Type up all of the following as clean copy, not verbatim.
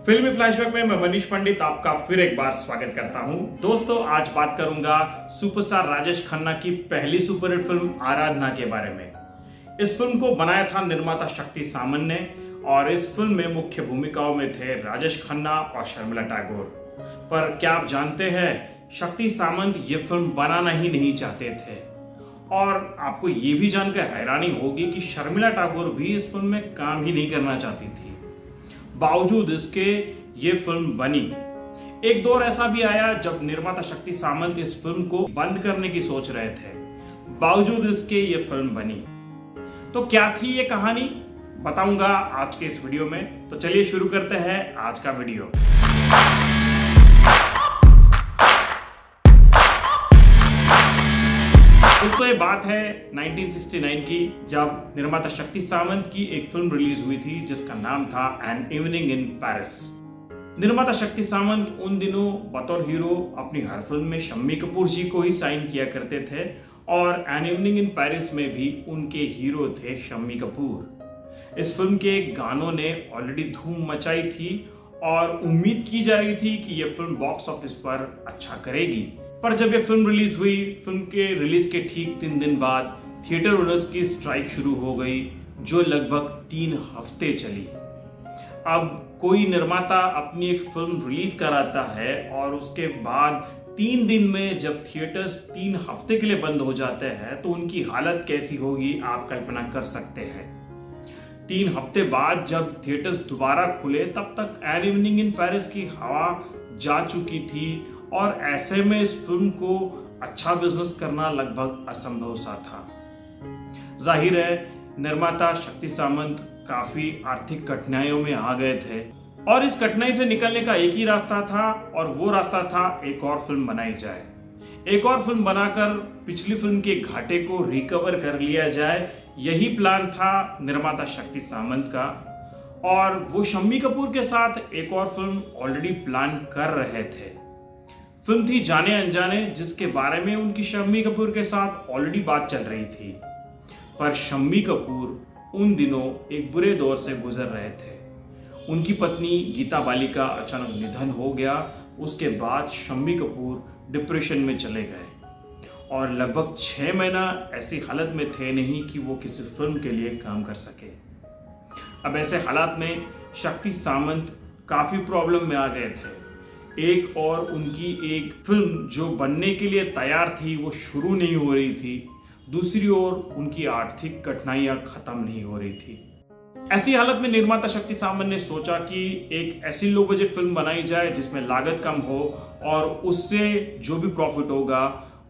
फिल्मी फ्लैशबैक में मैं मनीष पंडित आपका फिर एक बार स्वागत करता हूं। दोस्तों, आज बात करूंगा सुपरस्टार राजेश खन्ना की पहली सुपरहिट फिल्म आराधना के बारे में। इस फिल्म को बनाया था निर्माता शक्ति सामंत ने और इस फिल्म में मुख्य भूमिकाओं में थे राजेश खन्ना और शर्मिला टैगोर। पर क्या आप जानते हैं, शक्ति सामंत ये फिल्म बनाना ही नहीं चाहते थे और आपको ये भी जानकर हैरानी होगी कि शर्मिला टैगोर भी इस फिल्म में काम ही नहीं करना चाहती थी। बावजूद इसके ये फिल्म बनी। एक दौर ऐसा भी आया जब निर्माता शक्ति सामंत इस फिल्म को बंद करने की सोच रहे थे, बावजूद इसके ये फिल्म बनी। तो क्या थी ये कहानी, बताऊंगा आज के इस वीडियो में। तो चलिए शुरू करते हैं आज का वीडियो। दोस्तों, ये बात है 1969 की, जब निर्माता शक्ति सामंत की एक फिल्म रिलीज हुई थी जिसका नाम था एन इवनिंग इन पेरिस। निर्माता शक्ति सामंत उन दिनों बतौर हीरो अपनी हर फिल्म में शम्मी कपूर जी को ही साइन किया करते थे और एन इवनिंग इन पेरिस में भी उनके हीरो थे शम्मी कपूर। इस फिल्म के गानों ने ऑलरेडी धूम मचाई थी और उम्मीद की जा रही थी कि यह फिल्म बॉक्स ऑफिस पर अच्छा करेगी। पर जब ये फिल्म रिलीज हुई, फिल्म के रिलीज के ठीक 3 दिन बाद थिएटर ओनर्स की स्ट्राइक शुरू हो गई, जो लगभग 3 हफ्ते चली। अब कोई निर्माता अपनी एक फिल्म रिलीज कराता है और उसके बाद 3 दिन में जब थिएटर्स 3 हफ्ते के लिए बंद हो जाते हैं तो उनकी हालत कैसी होगी आप कल्पना कर सकते हैं। 3 हफ्ते बाद जब थिएटर्स दोबारा खुले, तब तक एन इवनिंग इन पेरिस की हवा जा चुकी थी और ऐसे में इस फिल्म को अच्छा बिजनेस करना लगभग असंभव सा था। जाहिर है, निर्माता शक्ति सामंत काफी आर्थिक कठिनाइयों में आ गए थे और इस कठिनाई से निकलने का एक ही रास्ता था और वो रास्ता था एक और फिल्म बनाई जाए। एक और फिल्म बनाकर पिछली फिल्म के घाटे को रिकवर कर लिया जाए, यही प्लान था निर्माता शक्ति सामंत का। और वो शम्मी कपूर के साथ एक और फिल्म ऑलरेडी प्लान कर रहे थे। फिल्म थी जाने अनजाने, जिसके बारे में उनकी शम्मी कपूर के साथ ऑलरेडी बात चल रही थी। पर शम्मी कपूर उन दिनों एक बुरे दौर से गुजर रहे थे। उनकी पत्नी गीता बाली का अचानक निधन हो गया। उसके बाद शम्मी कपूर डिप्रेशन में चले गए और लगभग 6 महीना ऐसी हालत में थे नहीं कि वो किसी फिल्म के लिए काम कर सके। अब ऐसे हालात में शक्ति सामंत काफी प्रॉब्लम में आ गए थे। एक और उनकी एक फिल्म जो बनने के लिए तैयार थी वो शुरू नहीं हो रही थी, दूसरी ओर उनकी आर्थिक कठिनाइयां खत्म नहीं हो रही थी। ऐसी हालत में निर्माता शक्ति सामंत ने सोचा कि एक ऐसी लो बजट फिल्म बनाई जाए जिसमें लागत कम हो और उससे जो भी प्रॉफिट होगा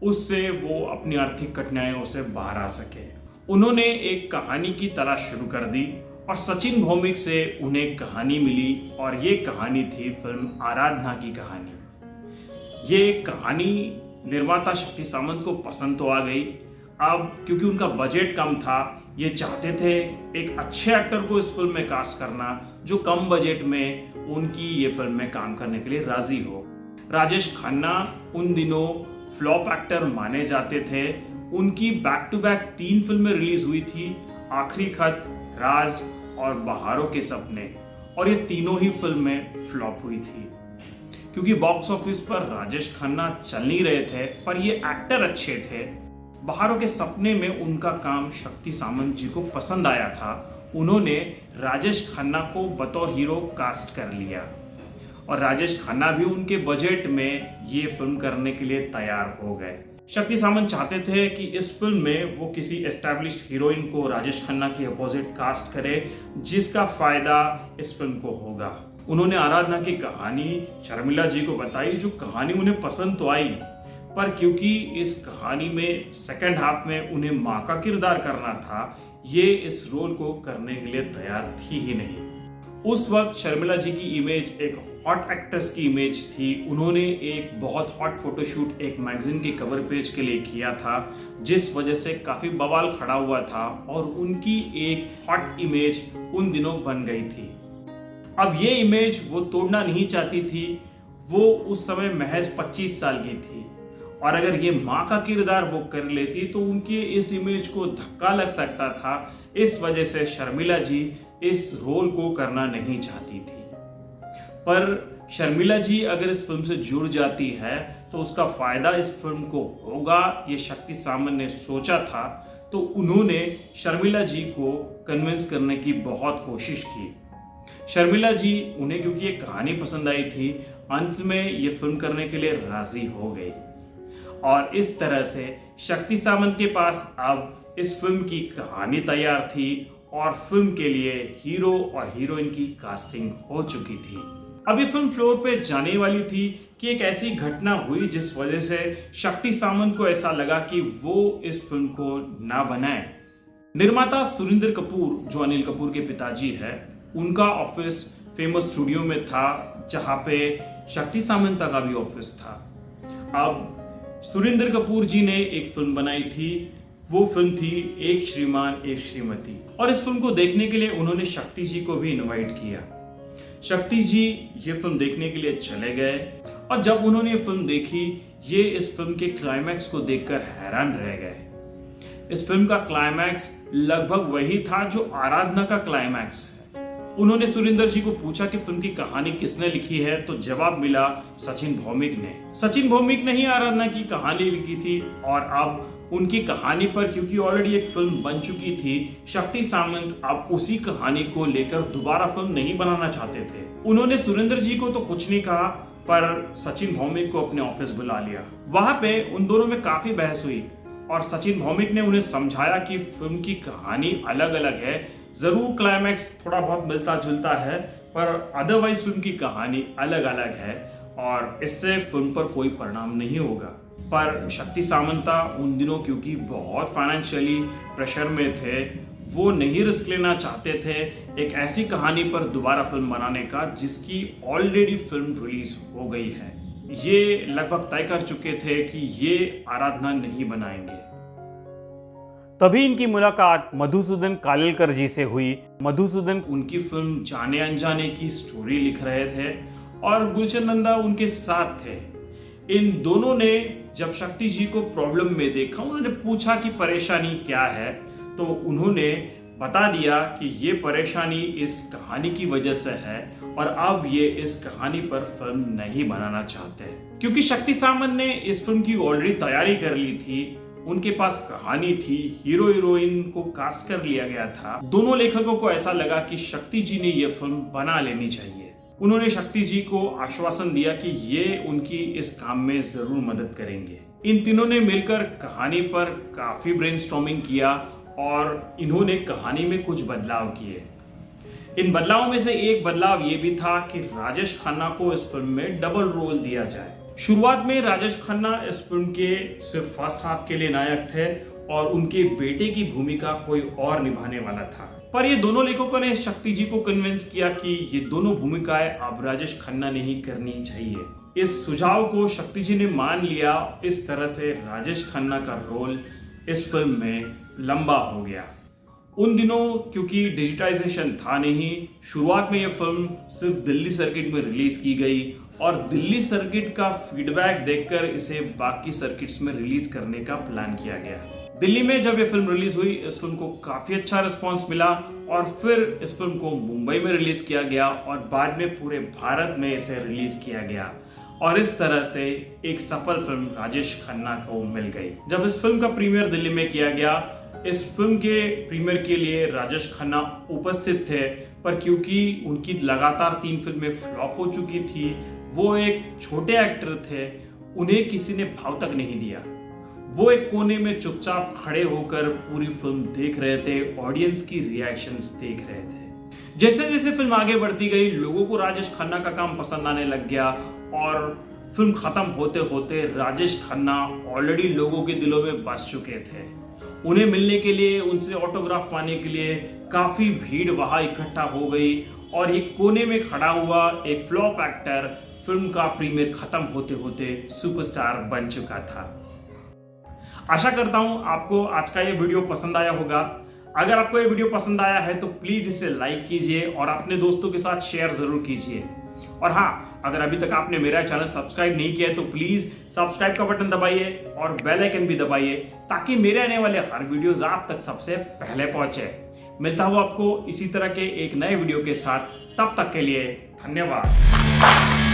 उससे वो अपनी आर्थिक कठिनाइयों से बाहर आ सके। उन्होंने एक कहानी की तलाश शुरू कर दी और सचिन भौमिक से उन्हें कहानी मिली और ये कहानी थी फिल्म आराधना की कहानी। ये कहानी निर्माता शक्ति सामंत को पसंद तो आ गई। अब क्योंकि उनका बजट कम था, ये चाहते थे एक अच्छे एक्टर को इस फिल्म में कास्ट करना जो कम बजट में उनकी ये फिल्म में काम करने के लिए राजी हो। राजेश खन्ना उन दिनों फ्लॉप एक्टर माने जाते थे। उनकी बैक टू बैक 3 फिल्में रिलीज हुई थी, आखिरी खत, राज और बहारों के सपने, और ये तीनों ही फिल्में फ्लॉप हुई थी। क्योंकि बॉक्स ऑफिस पर राजेश खन्ना चल नहीं रहे थे, पर ये एक्टर अच्छे थे। बहारों के सपने में उनका काम शक्ति सामंत जी को पसंद आया था। उन्होंने राजेश खन्ना को बतौर हीरो कास्ट कर लिया और राजेश खन्ना भी उनके बजट में ये फिल्म करने के लिए तैयार हो गए। शक्ति सामंत चाहते थे कि इस फिल्म में वो किसी एस्टैब्लिश्ड हीरोइन को राजेश खन्ना के अपोजिट कास्ट करे, जिसका फायदा इस फिल्म को होगा। उन्होंने आराधना की कहानी शर्मिला जी को बताई, जो कहानी उन्हें पसंद तो आई, पर क्योंकि इस कहानी में सेकंड हाफ में उन्हें माँ का किरदार करना था, ये इस रोल को करने के लिए तैयार थी ही नहीं। उस वक्त शर्मिला जी की इमेज एक हॉट एक्ट्रेस की इमेज थी। उन्होंने एक बहुत हॉट फोटोशूट एक मैगजीन के कवर पेज के लिए किया था, जिस वजह से काफी बवाल खड़ा हुआ था और उनकी एक हॉट इमेज उन दिनों बन गई थी। अब ये इमेज वो तोड़ना नहीं चाहती थी। वो उस समय महज 25 साल की थी और अगर ये माँ का किरदार वो कर लेती तो उनके इस इमेज को धक्का लग सकता था। इस वजह से शर्मिला जी इस रोल को करना नहीं चाहती थी। पर शर्मिला जी अगर इस फिल्म से जुड़ जाती है तो उसका फायदा इस फिल्म को होगा, ये शक्ति सामंत ने सोचा था। तो उन्होंने शर्मिला जी को कन्विंस करने की बहुत कोशिश की। शर्मिला जी उन्हें क्योंकि ये कहानी पसंद आई थी, अंत में ये फिल्म करने के लिए राजी हो गई। और इस तरह से शक्ति सामंत के पास अब इस फिल्म की कहानी तैयार थी और फिल्म के लिए हीरो और हीरोइन की कास्टिंग हो चुकी थी। अब ये फिल्म फ्लोर पे जाने वाली थी कि एक ऐसी घटना हुई जिस वजह से शक्ति सामंत को ऐसा लगा कि वो इस फिल्म को ना बनाए। निर्माता सुरिंदर कपूर, जो अनिल कपूर के पिताजी है, उनका ऑफिस फेमस स्टूडियो में था जहां पे शक्ति सामंत का भी ऑफिस था। अब सुरिंदर कपूर जी ने एक फिल्म बनाई थी, वो फिल्म थी एक श्रीमान एक श्रीमती, और इस फिल्म को देखने के लिए उन्होंने शक्ति जी को भी इनवाइट किया। शक्ति जी ये फिल्म देखने के लिए चले गए और जब उन्होंने ये फिल्म देखी, ये इस फिल्म के क्लाइमैक्स को देखकर हैरान रह गए। इस फिल्म का क्लाइमैक्स लगभग वही था जो आराधना का क्लाइमैक्स है। उन्होंने सुरिंदर जी को पूछा कि फिल्म की कहानी किसने लिखी है, तो जवाब मिला सचिन भौमिक ने। सचिन भौमिक ने ही आराधना की कहानी लिखी थी और अब उनकी कहानी पर, क्योंकि ऑलरेडी एक फिल्म बन चुकी थी, शक्ति सामंत अब उसी कहानी को लेकर दोबारा फिल्म नहीं बनाना चाहते थे। उन्होंने सुरिंदर जी को तो कुछ नहीं कहा, पर सचिन भौमिक को अपने ऑफिस बुला लिया। वहां पे उन दोनों में काफी बहस हुई और सचिन भौमिक ने उन्हें समझाया कि फिल्म की कहानी अलग अलग है, जरूर क्लाइमैक्स थोड़ा बहुत मिलता जुलता है, पर अदरवाइज फिल्म की कहानी अलग अलग है और इससे फिल्म पर कोई परिणाम नहीं होगा। पर शक्ति सामंत उन दिनों क्योंकि बहुत फाइनेंशियली प्रेशर में थे, वो नहीं रिस्क लेना चाहते थे एक ऐसी कहानी पर दोबारा फिल्म बनाने का जिसकी ऑलरेडी फिल्म रिलीज हो गई है। ये लगभग तय कर चुके थे कि ये आराधना नहीं बनाएंगे। तभी इनकी मुलाकात मधुसूदन कालेलकर जी से हुई। मधुसूदन उनकी फिल्म जाने अनजाने की स्टोरी लिख रहे थे और गुलशन नंदा उनके साथ थे। इन दोनों ने जब शक्ति जी को प्रॉब्लम में देखा, उन्होंने पूछा कि परेशानी क्या है, तो उन्होंने बता दिया कि ये परेशानी इस कहानी की वजह से है और अब ये इस कहानी पर फिल्म नहीं बनाना चाहते। क्योंकि शक्ति सामंत ने इस फिल्म की ऑलरेडी तैयारी कर ली थी, उनके पास कहानी थी, हीरो हीरोइन को कास्ट कर लिया गया था। दोनों लेखकों को ऐसा लगा कि शक्ति जी ने यह फिल्म बना लेनी चाहिए। उन्होंने शक्ति जी को आश्वासन दिया कि ये उनकी इस काम में जरूर मदद करेंगे। इन तीनों ने मिलकर कहानी पर काफी ब्रेनस्टॉर्मिंग किया और इन्होंने कहानी में कुछ बदलाव किए। इन बदलावों में से एक बदलाव ये भी था कि राजेश खन्ना को इस फिल्म में डबल रोल दिया जाए। शुरुआत में राजेश खन्ना इस फिल्म के सिर्फ फर्स्ट हाफ के लिए नायक थे और उनके बेटे की भूमिका कोई और निभाने वाला था, पर ये दोनों लेखकों ने शक्ति जी को कन्विंस किया कि ये दोनों भूमिकाएं अब राजेश खन्ना ने ही करनी चाहिए। इस सुझाव को शक्ति जी ने मान लिया। इस तरह से राजेश खन्ना का रोल इस फिल्म में लंबा हो गया। उन दिनों क्योंकि डिजिटाइजेशन था नहीं, शुरुआत में यह फिल्म सिर्फ दिल्ली सर्किट में रिलीज की गई और दिल्ली सर्किट का फीडबैक देखकर इसे बाकी सर्किट्स में रिलीज करने का प्लान किया गया। दिल्ली में जब ये फिल्म रिलीज हुई, इस फिल्म को काफी अच्छा रिस्पांस मिला और फिर इस फिल्म को मुंबई में रिलीज किया गया और बाद में पूरे भारत में इसे रिलीज किया गया और इस तरह से एक सफल फिल्म राजेश खन्ना को मिल गई। जब इस फिल्म का प्रीमियर दिल्ली में किया गया, इस फिल्म के प्रीमियर के लिए राजेश खन्ना उपस्थित थे, पर क्योंकि उनकी लगातार 3 फिल्में फ्लॉप हो चुकी थी, वो एक छोटे एक्टर थे, उन्हें किसी ने भाव तक नहीं दिया। वो एक कोने में चुपचाप खड़े होकर पूरी फिल्म देख रहे थे, ऑडियंस की रिएक्शंस देख रहे थे। जैसे जैसे फिल्म आगे बढ़ती गई, लोगों को राजेश खन्ना का काम पसंद आने लग गया और फिल्म खत्म होते होते राजेश खन्ना ऑलरेडी लोगों के दिलों में बस चुके थे। उन्हें मिलने के लिए, उनसे ऑटोग्राफ पाने के लिए काफी भीड़ वहां इकट्ठा हो गई और एक कोने में खड़ा हुआ एक फ्लॉप एक्टर फिल्म का प्रीमियर खत्म होते होते सुपरस्टार बन चुका था। आशा करता हूं आपको आज का ये वीडियो पसंद आया होगा। अगर आपको ये वीडियो पसंद आया है तो प्लीज इसे लाइक कीजिए और अपने दोस्तों के साथ शेयर जरूर कीजिए। और हाँ, अगर अभी तक आपने मेरा चैनल सब्सक्राइब नहीं किया है तो प्लीज सब्सक्राइब का बटन दबाइए और बेल आइकन भी दबाइए ताकि मेरे आने वाले हर वीडियोस आप तक सबसे पहले पहुंचे। मिलता हूँ आपको इसी तरह के एक नए वीडियो के साथ, तब तक के लिए धन्यवाद।